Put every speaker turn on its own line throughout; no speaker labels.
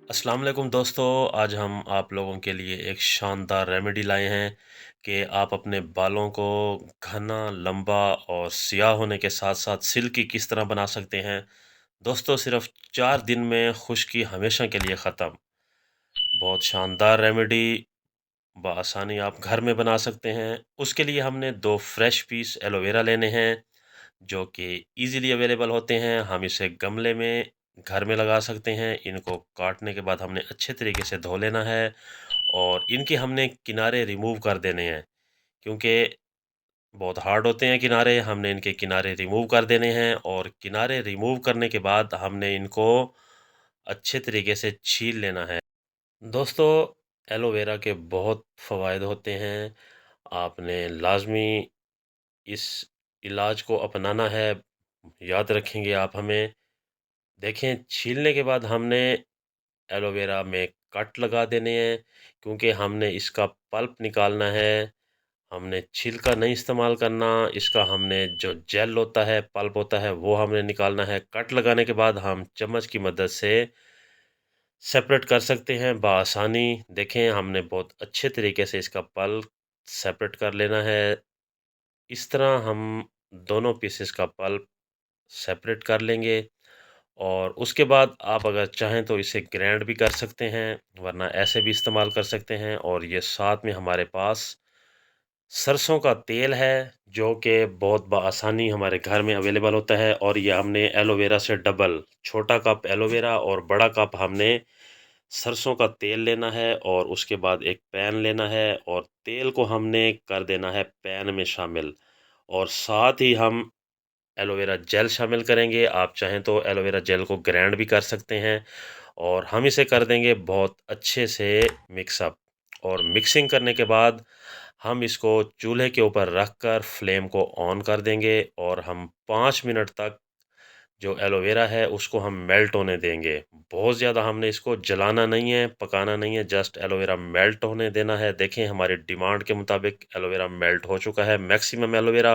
अस्सलाम वालेकुम दोस्तों। आज हम आप लोगों के लिए एक शानदार रेमेडी लाए हैं कि आप अपने बालों को घना, लंबा और सियाह होने के साथ-साथ सिल्की किस तरह बना सकते हैं। दोस्तों, सिर्फ 4 दिन में खुश्की हमेशा के लिए ख़त्म। बहुत शानदार रेमेडी बआसानी आप घर में बना सकते हैं। उसके लिए हमने 2 फ्रेश पीस एलोवेरा लेने हैं, जो कि ईज़िली अवेलेबल होते हैं। हम इसे गमले में घर में लगा सकते हैं। इनको काटने के बाद हमने अच्छे तरीके से धो लेना है और इनके हमने किनारे रिमूव कर देने हैं, क्योंकि बहुत हार्ड होते हैं किनारे। हमने इनके किनारे रिमूव कर देने हैं और किनारे रिमूव करने के बाद हमने इनको अच्छे तरीके से छील लेना है। दोस्तों, एलोवेरा के बहुत फ़वाइद होते हैं। आपने लाज़मी इस इलाज को अपनाना है। याद रखेंगे आप हमें। देखें, छीलने के बाद हमने एलोवेरा में कट लगा देने हैं, क्योंकि हमने इसका पल्प निकालना है। हमने छिलका नहीं इस्तेमाल करना। इसका हमने जो जेल होता है, पल्प होता है, वो हमने निकालना है। कट लगाने के बाद हम चम्मच की मदद से सेपरेट कर सकते हैं बआसानी। देखें, हमने बहुत अच्छे तरीके से इसका पल्प सेपरेट कर लेना है। इस तरह हम दोनों पीसेस का पल्प सेपरेट कर लेंगे और उसके बाद आप अगर चाहें तो इसे ग्राइंड भी कर सकते हैं, वरना ऐसे भी इस्तेमाल कर सकते हैं। और ये साथ में हमारे पास सरसों का तेल है, जो कि बहुत बआसानी हमारे घर में अवेलेबल होता है। और ये हमने एलोवेरा से डबल, छोटा कप एलोवेरा और बड़ा कप हमने सरसों का तेल लेना है। और उसके बाद एक पैन लेना है और तेल को हमने कर देना है पैन में शामिल। और साथ ही हम एलोवेरा जेल शामिल करेंगे। आप चाहें तो एलोवेरा जेल को ग्राइंड भी कर सकते हैं और हम इसे कर देंगे बहुत अच्छे से मिक्सअप। और मिक्सिंग करने के बाद हम इसको चूल्हे के ऊपर रख कर फ्लेम को ऑन कर देंगे और हम 5 मिनट तक जो एलोवेरा है उसको हम मेल्ट होने देंगे। बहुत ज़्यादा हमने इसको जलाना नहीं है, पकाना नहीं है, जस्ट एलोवेरा मेल्ट होने देना है। देखें, हमारी डिमांड के मुताबिक एलोवेरा मेल्ट हो चुका है, मैक्सिमम एलोवेरा।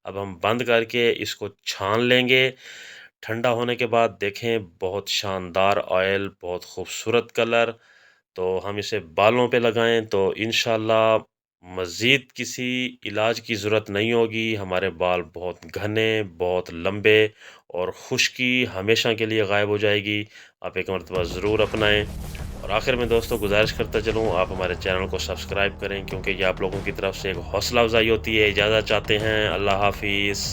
अब हम बंद करके इसको छान लेंगे। ठंडा होने के बाद देखें, बहुत शानदार ऑयल, बहुत खूबसूरत कलर। तो हम इसे बालों पे लगाएं तो इंशाल्लाह मज़ीद किसी इलाज की ज़रूरत नहीं होगी। हमारे बाल बहुत घने, बहुत लंबे और खुश्की हमेशा के लिए गायब हो जाएगी। आप एक मरतबा ज़रूर अपनाएं। और आखिर में दोस्तों, गुजारिश करता चलूँ, आप हमारे चैनल को सब्सक्राइब करें, क्योंकि ये आप लोगों की तरफ से एक हौसला अफजाई होती है। इजाज़त चाहते हैं। अल्लाह हाफिज़।